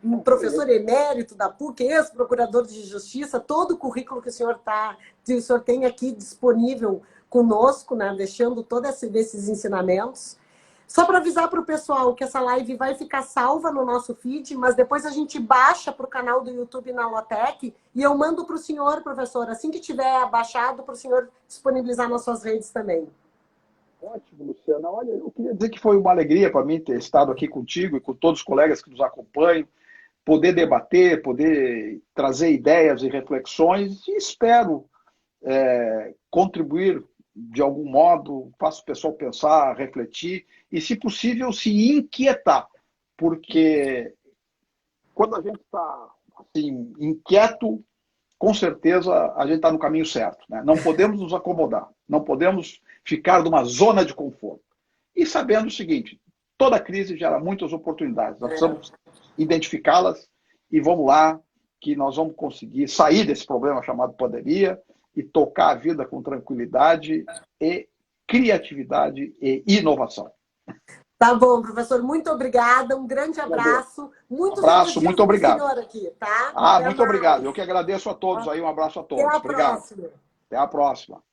Um professor emérito da PUC, ex-procurador de justiça, todo o currículo que o senhor tem aqui disponível conosco, né? Deixando todos esses ensinamentos. Só para avisar para o pessoal que essa live vai ficar salva no nosso feed, mas depois a gente baixa para o canal do YouTube na Lotec e eu mando para o senhor, professor, assim que tiver baixado, para o senhor disponibilizar nas suas redes também. Ótimo, Luciana. Olha, eu queria dizer que foi uma alegria para mim ter estado aqui contigo e com todos os colegas que nos acompanham, poder debater, poder trazer ideias e reflexões, e espero contribuir de algum modo, faça o pessoal pensar, refletir e, se possível, se inquietar, porque quando a gente está assim, inquieto, com certeza a gente está no caminho certo, né? Não podemos nos acomodar, não podemos ficar numa zona de conforto. E sabendo o seguinte, toda crise gera muitas oportunidades, nós precisamos identificá-las e vamos lá, que nós vamos conseguir sair desse problema chamado pandemia e tocar a vida com tranquilidade e criatividade e inovação. Tá bom, professor, muito obrigada, um grande abraço. Um abraço, muito obrigado. Senhor aqui, tá? Muito obrigado. Eu que agradeço a todos aí, um abraço a todos. Até a obrigado. próxima. Até a próxima.